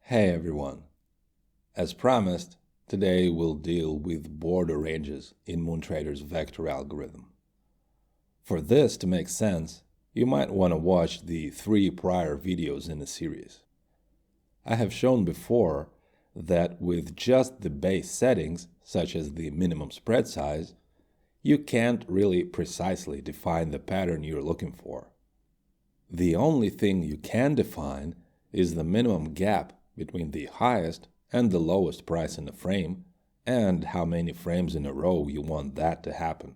Hey everyone! As promised, today we'll deal with border ranges in Moontrader's vector algorithm. For this to make sense, you might want to watch the 3 prior videos in the series. I have shown before that with just the base settings, such as the minimum spread size, you can't really precisely define the pattern you're looking for. The only thing you can define is the minimum gap between the highest and the lowest price in the frame, and how many frames in a row you want that to happen.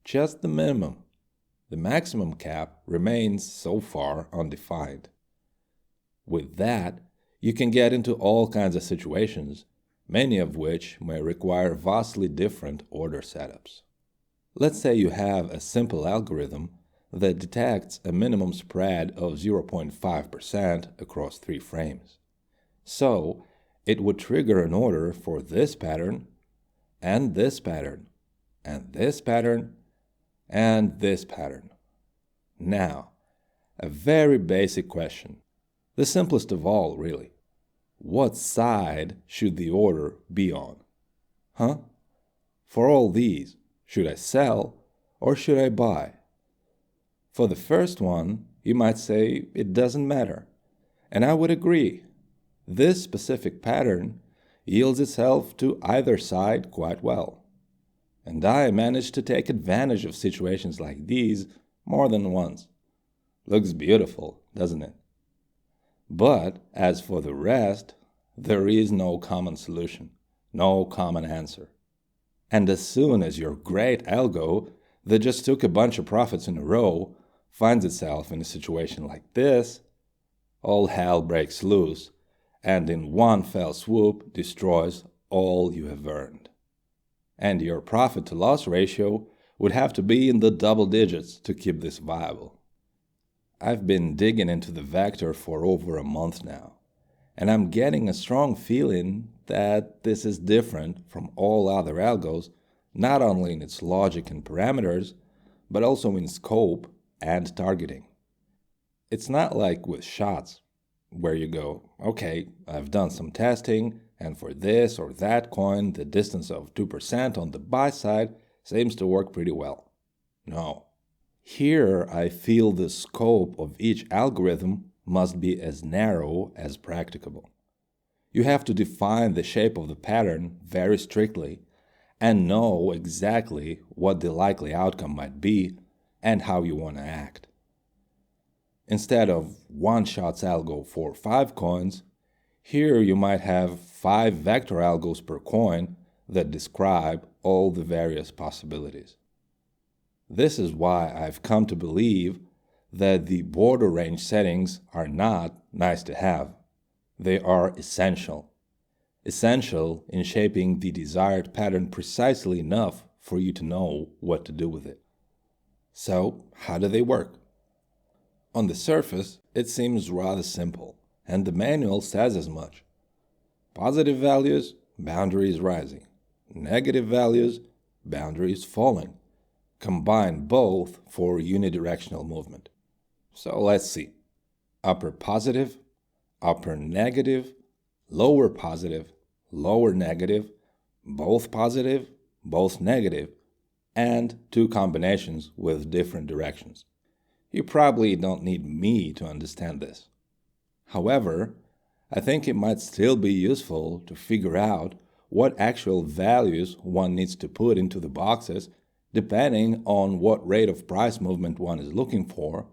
Just the minimum. The maximum cap remains so far undefined. With that, you can get into all kinds of situations, many of which may require vastly different order setups. Let's say you have a simple algorithm that detects a minimum spread of 0.5% across 3 frames. So, it would trigger an order for this pattern, and this pattern, and this pattern, and this pattern. Now, a very basic question, the simplest of all, really. What side should the order be on? For all these, should I sell or should I buy? For the first one, you might say it doesn't matter, and I would agree. This specific pattern yields itself to either side quite well. And I managed to take advantage of situations like these more than once. Looks beautiful, doesn't it? But as for the rest, there is no common solution, no common answer. And as soon as your great algo that just took a bunch of profits in a row finds itself in a situation like this, all hell breaks loose, and in one fell swoop destroys all you have earned. And your profit-to-loss ratio would have to be in the double digits to keep this viable. I've been digging into the vector for over a month now, and I'm getting a strong feeling that this is different from all other algos, not only in its logic and parameters, but also in scope and targeting. It's not like with shots, where you go, okay, I've done some testing, and for this or that coin, the distance of 2% on the buy side seems to work pretty well. No. Here, I feel the scope of each algorithm must be as narrow as practicable. You have to define the shape of the pattern very strictly and know exactly what the likely outcome might be and how you want to act. Instead of one shots algo for 5 coins, here you might have 5 vector algos per coin that describe all the various possibilities. This is why I've come to believe that the border range settings are not nice to have. They are essential. Essential in shaping the desired pattern precisely enough for you to know what to do with it. So, how do they work? On the surface, it seems rather simple, and the manual says as much. Positive values, boundaries rising. Negative values, boundaries falling. Combine both for unidirectional movement. So let's see. Upper positive, upper negative, lower positive, lower negative, both positive, both negative, and 2 combinations with different directions. You probably don't need me to understand this. However, I think it might still be useful to figure out what actual values one needs to put into the boxes depending on what rate of price movement one is looking for,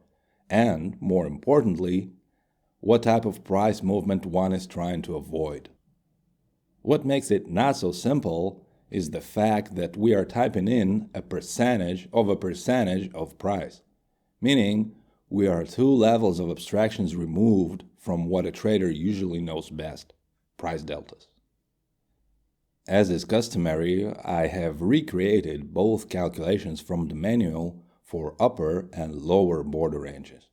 and, more importantly, what type of price movement one is trying to avoid. What makes it not so simple is the fact that we are typing in a percentage of price. Meaning, we are 2 levels of abstractions removed from what a trader usually knows best, price deltas. As is customary, I have recreated both calculations from the manual for upper and lower border ranges.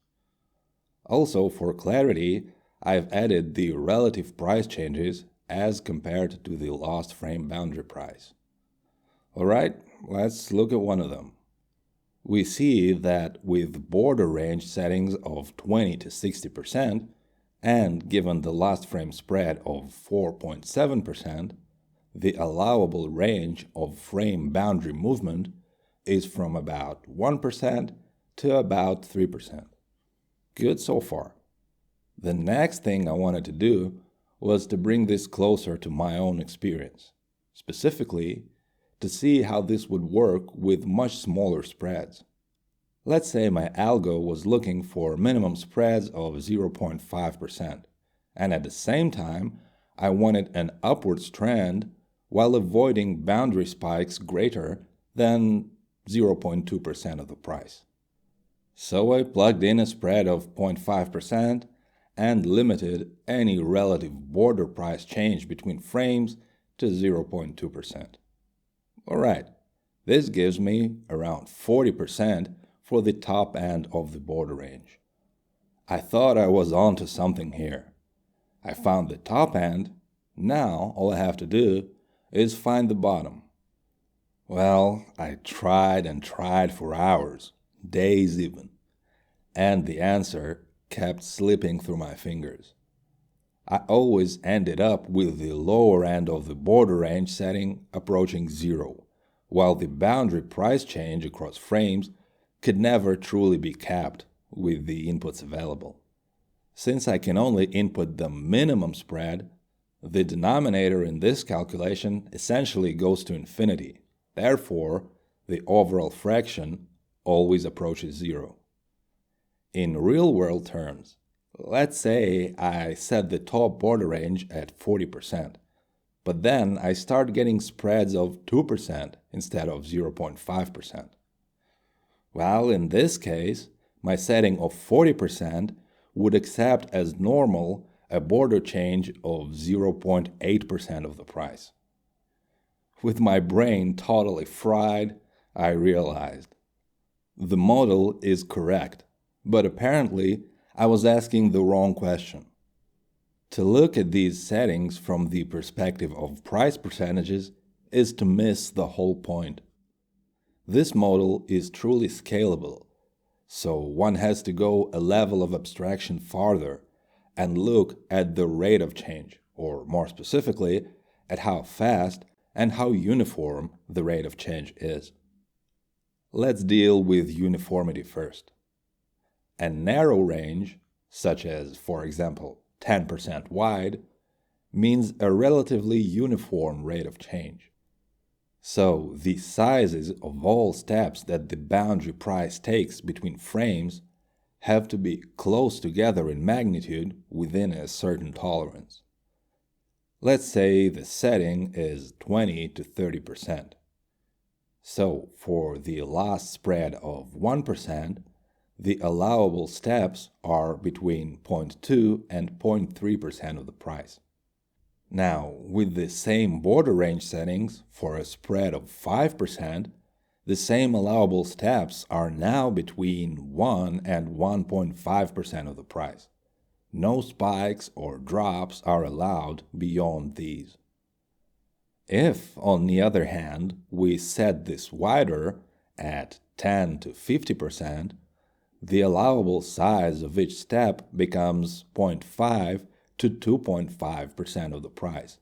Also, for clarity, I've added the relative price changes as compared to the lost frame boundary price. Alright, let's look at one of them. We see that with border range settings of 20 to 60% and given the last frame spread of 4.7%, the allowable range of frame boundary movement is from about 1% to about 3%. Good so far. The next thing I wanted to do was to bring this closer to my own experience, specifically to see how this would work with much smaller spreads. Let's say my algo was looking for minimum spreads of 0.5%, and at the same time, I wanted an upwards trend while avoiding boundary spikes greater than 0.2% of the price. So I plugged in a spread of 0.5% and limited any relative border price change between frames to 0.2%. Alright, this gives me around 40% for the top end of the border range. I thought I was onto something here. I found the top end. Now all I have to do is find the bottom. Well, I tried and tried for hours, days even, and the answer kept slipping through my fingers. I always ended up with the lower end of the border range setting approaching 0, while the boundary price change across frames could never truly be capped with the inputs available. Since I can only input the minimum spread, the denominator in this calculation essentially goes to infinity. Therefore, the overall fraction always approaches 0. In real-world terms, let's say I set the top border range at 40%, but then I start getting spreads of 2% instead of 0.5%. Well, in this case, my setting of 40% would accept as normal a border change of 0.8% of the price. With my brain totally fried, I realized the model is correct, but apparently I was asking the wrong question. To look at these settings from the perspective of price percentages is to miss the whole point. This model is truly scalable, so one has to go a level of abstraction farther and look at the rate of change, or more specifically, at how fast and how uniform the rate of change is. Let's deal with uniformity first. A narrow range, such as, for example, 10% wide, means a relatively uniform rate of change. So the sizes of all steps that the boundary price takes between frames have to be close together in magnitude within a certain tolerance. Let's say the setting is 20 to 30%. So for the last spread of 1%, the allowable steps are between 0.2 and 0.3% of the price. Now, with the same border range settings for a spread of 5%, the same allowable steps are now between 1 and 1.5% of the price. No spikes or drops are allowed beyond these. If, on the other hand, we set this wider at 10 to 50%, the allowable size of each step becomes 0.5 to 2.5% of the price,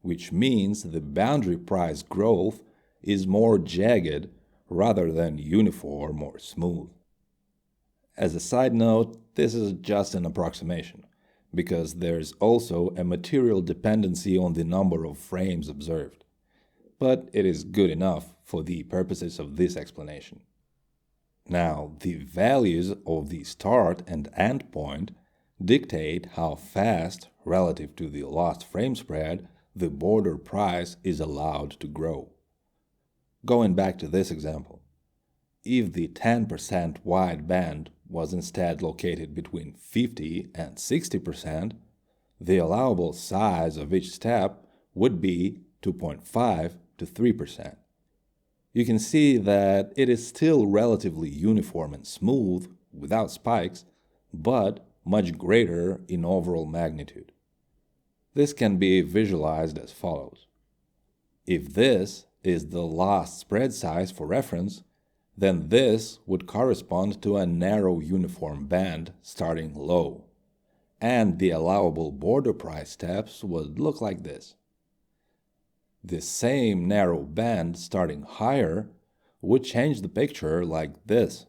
which means the boundary price growth is more jagged rather than uniform or smooth. As a side note, this is just an approximation, because there's also a material dependency on the number of frames observed, but it is good enough for the purposes of this explanation. Now, the values of the start and end point dictate how fast, relative to the last frame spread, the border price is allowed to grow. Going back to this example, if the 10% wide band was instead located between 50 and 60%, the allowable size of each step would be 2.5 to 3%. You can see that it is still relatively uniform and smooth, without spikes, but much greater in overall magnitude. This can be visualized as follows. If this is the last spread size for reference, then this would correspond to a narrow uniform band starting low. and the allowable border price steps would look like this. This same narrow band starting higher would change the picture like this,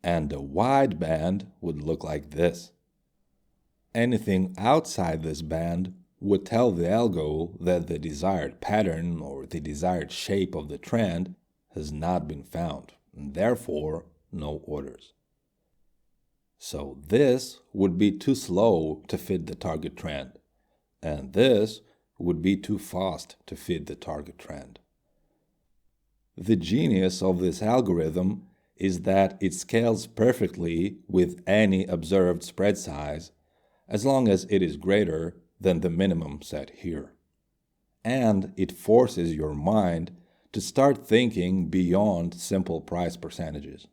and the wide band would look like this. Anything outside this band would tell the algo that the desired pattern or the desired shape of the trend has not been found, and therefore no orders. So this would be too slow to fit the target trend, and this would be too fast to fit the target trend. The genius of this algorithm is that it scales perfectly with any observed spread size as long as it is greater than the minimum set here. And it forces your mind to start thinking beyond simple price percentages.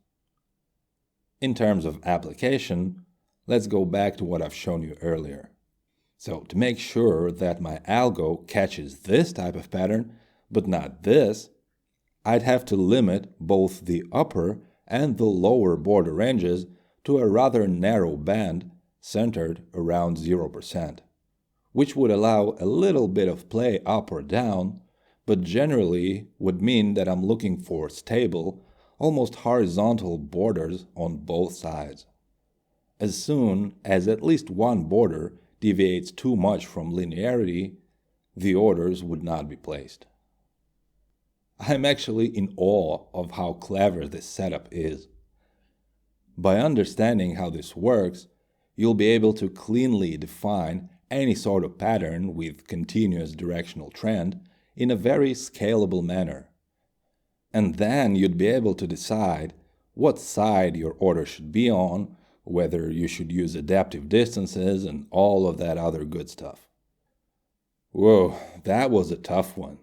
In terms of application, let's go back to what I've shown you earlier. So to make sure that my algo catches this type of pattern, but not this, I'd have to limit both the upper and the lower border ranges to a rather narrow band centered around 0%, which would allow a little bit of play up or down, but generally would mean that I'm looking for stable, almost horizontal borders on both sides. As soon as at least one border deviates too much from linearity, the orders would not be placed. I'm actually in awe of how clever this setup is. By understanding how this works, you'll be able to cleanly define any sort of pattern with continuous directional trend in a very scalable manner. And then you'd be able to decide what side your order should be on, whether you should use adaptive distances, and all of that other good stuff. Whoa, that was a tough one.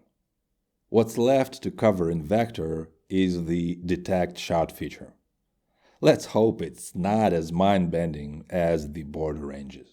What's left to cover in vector is the detect shot feature. Let's hope it's not as mind-bending as the border ranges.